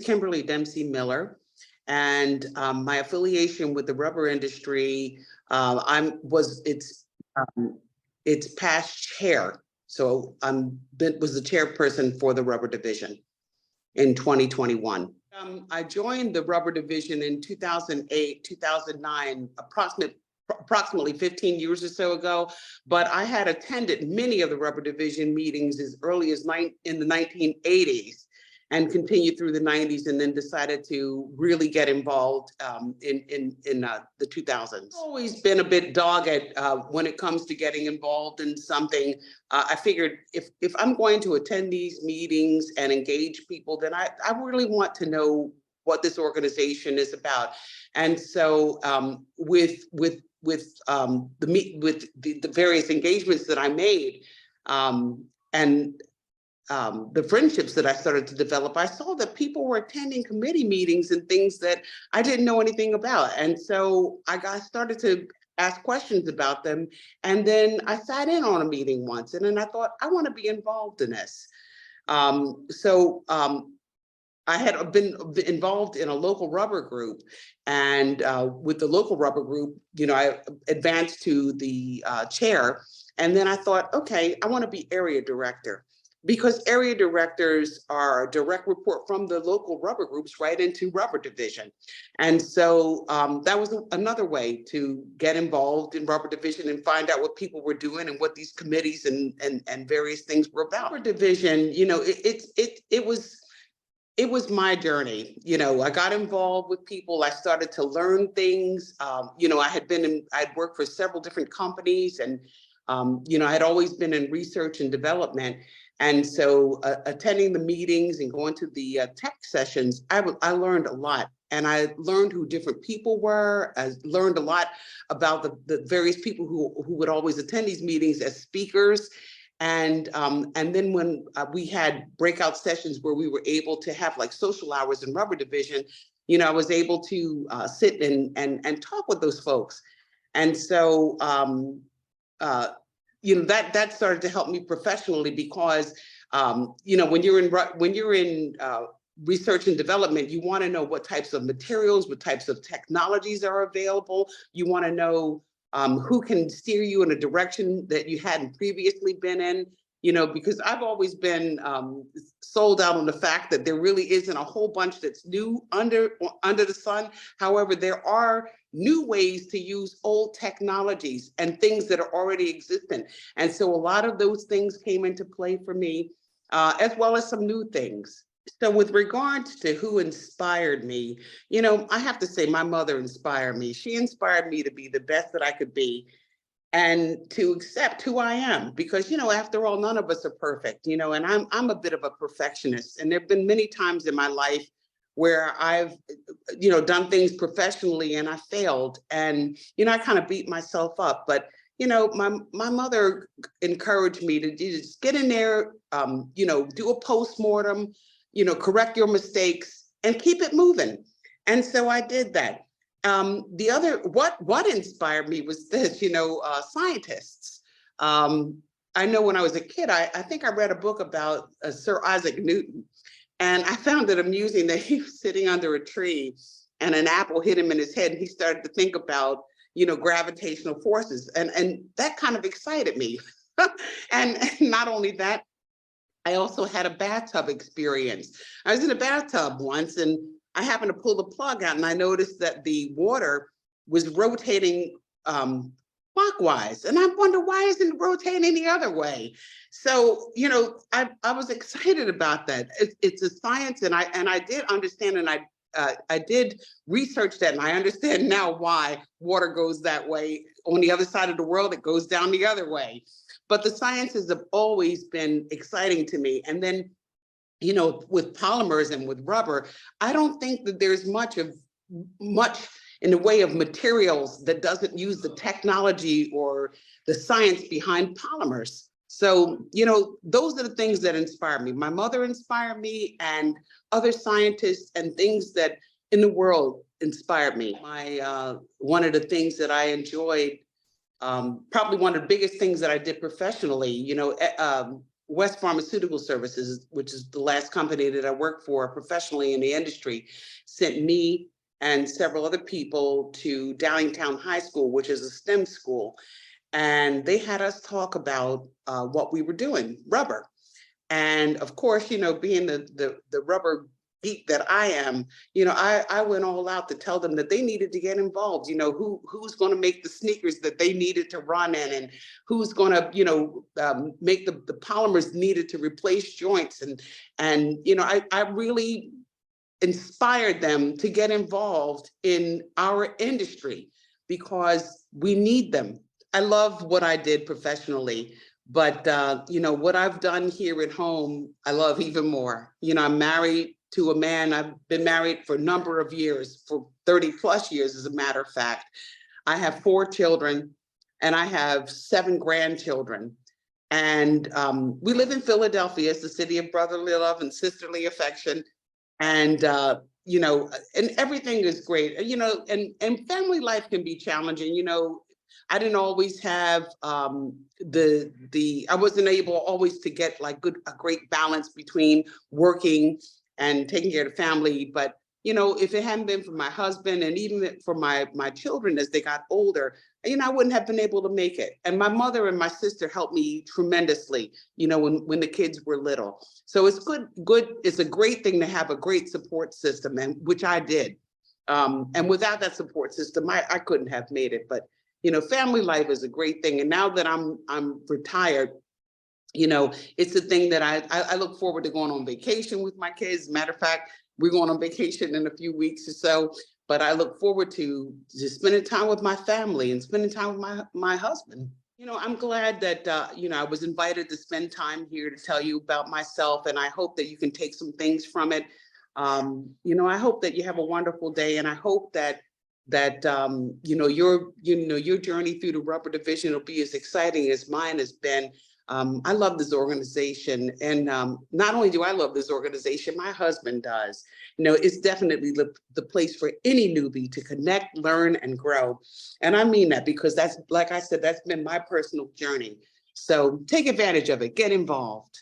Kimberly Dempsey-Miller, and my affiliation with the rubber industry, it's past chair. So was the chairperson for the rubber division in 2021. I joined the rubber division in 2008, 2009, approximately 15 years or so ago, but I had attended many of the rubber division meetings as early as in the 1980s and continued through the 90s, and then decided to really get involved in the 2000s. I've always been a bit dogged when it comes to getting involved in something. I figured if I'm going to attend these meetings and engage people, then I really want to know what this organization is about. And so with the various engagements that I made, and the friendships that I started to develop, I saw that people were attending committee meetings and things that I didn't know anything about. And so I started to ask questions about them. And then I sat in on a meeting once, and then I thought, I want to be involved in this. I had been involved in a local rubber group, and with the local rubber group, I advanced to the chair. And then I thought, okay, I want to be area director, because area directors are a direct report from the local rubber groups right into rubber division. And so that was another way to get involved in rubber division and find out what people were doing and what these committees and various things were about. Rubber division, it was my journey. I got involved with people. I started to learn things. I'd worked for several different companies, and I had always been in research and development. And so attending the meetings and going to the tech sessions, I learned a lot. And I learned who different people were. I learned a lot about the various people who would always attend these meetings as speakers. And then when we had breakout sessions where we were able to have like social hours in rubber division, I was able to sit and talk with those folks. And so, that started to help me professionally, because, when you're in research and development, you want to know what types of materials, what types of technologies are available. You want to know who can steer you in a direction that you hadn't previously been in, because I've always been sold out on the fact that there really isn't a whole bunch that's new under the sun. However, there are new ways to use old technologies and things that are already existent. And so a lot of those things came into play for me, as well as some new things. So with regards to who inspired me, I have to say my mother inspired me. She inspired me to be the best that I could be and to accept who I am, because, after all, none of us are perfect, and I'm a bit of a perfectionist. And there've been many times in my life where I've, done things professionally and I failed, and, I kind of beat myself up. But, my mother encouraged me to just get in there, do a postmortem, correct your mistakes and keep it moving. And so I did that. What inspired me was this, scientists. I know when I was a kid, I think I read a book about Sir Isaac Newton, and I found it amusing that he was sitting under a tree and an apple hit him in his head, and he started to think about, gravitational forces, and that kind of excited me. And not only that, I also had a bathtub experience. I was in a bathtub once, and I happened to pull the plug out, and I noticed that the water was rotating clockwise. And I wonder, why isn't it rotating the other way? So, I was excited about that. It's a science, and I did understand, and I did research that, and I understand now why water goes that way. On the other side of the world, it goes down the other way. But the sciences have always been exciting to me. And then, with polymers and with rubber, I don't think that there's much in the way of materials that doesn't use the technology or the science behind polymers. So, those are the things that inspire me. My mother inspired me, and other scientists and things that in the world inspired me. One of the things that I enjoyed, probably one of the biggest things that I did professionally, West Pharmaceutical Services, which is the last company that I worked for professionally in the industry, sent me and several other people to Downingtown High School, which is a STEM school. And they had us talk about what we were doing, rubber. And of course, being the rubber geek that I am, I went all out to tell them that they needed to get involved. Who's going to make the sneakers that they needed to run in, and who's going to, make the polymers needed to replace joints. And I really inspired them to get involved in our industry because we need them. I love what I did professionally, but what I've done here at home, I love even more. I'm married to a man. I've been married for a number of years, for 30 plus years, as a matter of fact. I have 4 children and I have 7 grandchildren. And we live in Philadelphia. It's the city of brotherly love and sisterly affection. And and everything is great. And family life can be challenging. I didn't always have I wasn't able always to get like a great balance between working and taking care of the family. But if it hadn't been for my husband and even for my children as they got older, I wouldn't have been able to make it. And my mother and my sister helped me tremendously, when the kids were little. So it's good. It's a great thing to have a great support system, and which I did. And without that support system, I couldn't have made it. But family life is a great thing. And now that I'm retired, it's a thing that I look forward to going on vacation with my kids. Matter of fact, we're going on vacation in a few weeks or so, but I look forward to just spending time with my family and spending time with my husband. I'm glad that, I was invited to spend time here to tell you about myself, and I hope that you can take some things from it. I hope that you have a wonderful day, and I hope that your journey through the rubber division will be as exciting as mine has been. I love this organization, and not only do I love this organization, my husband does. It's definitely the place for any newbie to connect, learn, and grow. And I mean that because that's, like I said, that's been my personal journey. So take advantage of it, get involved.